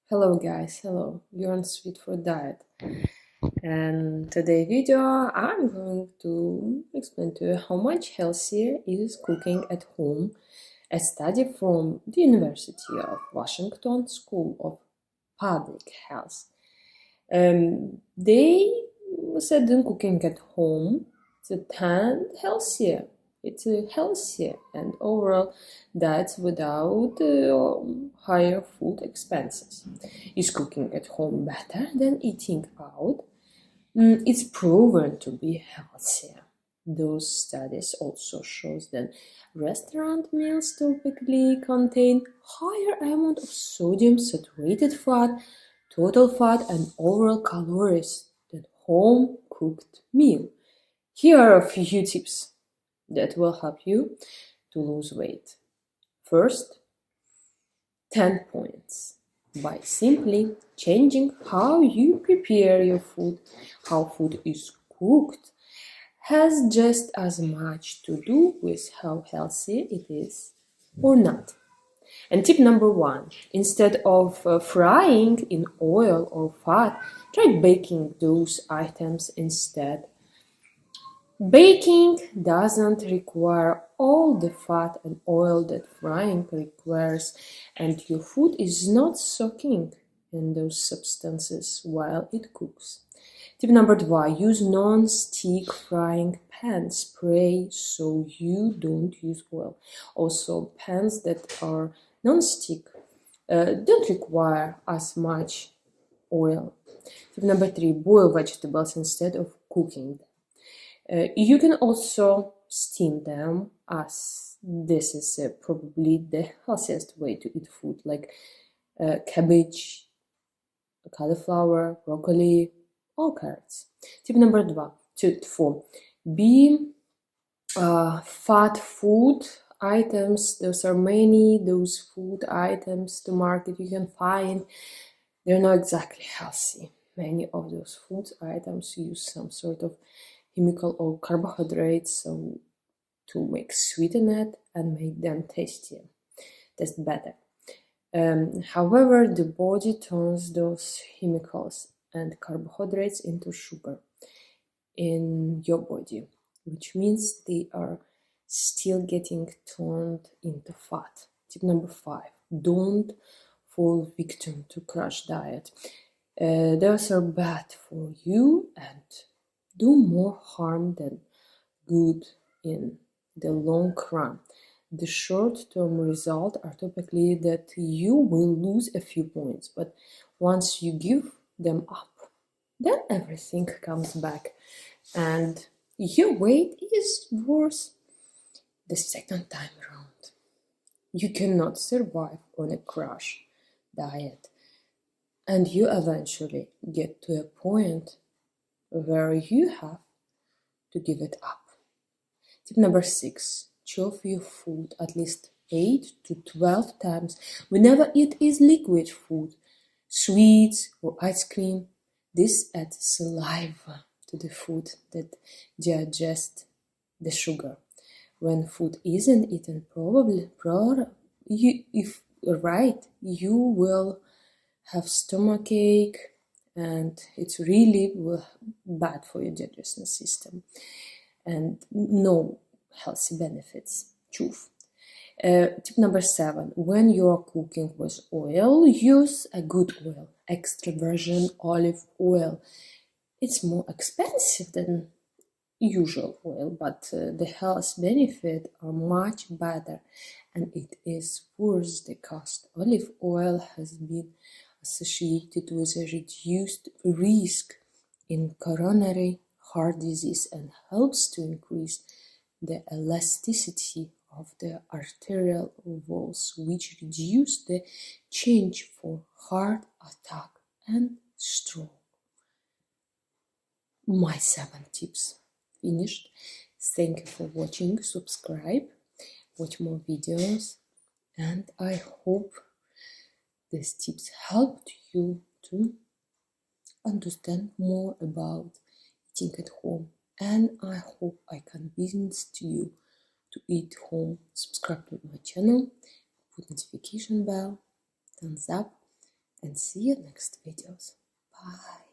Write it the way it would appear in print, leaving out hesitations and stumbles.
Hello guys, hello, you're on Sweet for Diet, and today video I'm going to explain to you how much healthier is cooking at home. A study from the University of Washington School of Public Health. They said that cooking at home is 10 healthier. It's healthier and overall that's without higher food expenses. Is cooking at home better than eating out? It's proven to be healthier. Those studies also shows that restaurant meals typically contain higher amount of sodium, saturated fat, total fat, and overall calories than home cooked meal. Here are a few tips that will help you to lose weight. First, 10 points. By simply changing how you prepare your food, how food is cooked, has just as much to do with how healthy it is or not. And tip number 1, instead of frying in oil or fat, try baking those items instead. Baking doesn't require all the fat and oil that frying requires, and your food is not soaking in those substances while it cooks. Tip number 2, use non-stick frying pans. Spray so you don't use oil. Also, pans that are non-stick don't require as much oil. Tip number 3, boil vegetables instead of cooking them. You can also steam them, as this is probably the healthiest way to eat food, like cabbage, cauliflower, broccoli, or carrots. Tip number 4, be fat food items. Those are many those food items to market you can find. They're not exactly healthy. Many of those food items use some sort of chemical or carbohydrates to make sweeten it and make them taste better. However, the body turns those chemicals and carbohydrates into sugar in your body, which means they are still getting turned into fat. Tip number 5, don't fall victim to crash diet. Those are bad for you and do more harm than good in the long run. The short-term results are typically that you will lose a few points, but once you give them up, then everything comes back and your weight is worse the second time around. You cannot survive on a crash diet, and you eventually get to a point where you have to give it up. Tip number 6, chop your food at least 8 to 12 times whenever it is liquid food, sweets or ice cream. This adds saliva to the food that digests the sugar. When food isn't eaten you will have stomachache, and it's really bad for your digestion system and no healthy benefits. Truth. Tip number 7, when you are cooking with oil, use a good oil, extra virgin olive oil. It's more expensive than usual oil, but the health benefits are much better and it is worth the cost. Olive oil has been associated with a reduced risk in coronary heart disease and helps to increase the elasticity of the arterial walls, which reduce the chance for heart attack and stroke. My 7 tips finished. Thank you for watching. Subscribe, watch more videos, and I hope these tips helped you to understand more about eating at home, and I hope I convinced you to eat home. Subscribe to my channel, put notification bell, thumbs up, and see you next videos. Bye.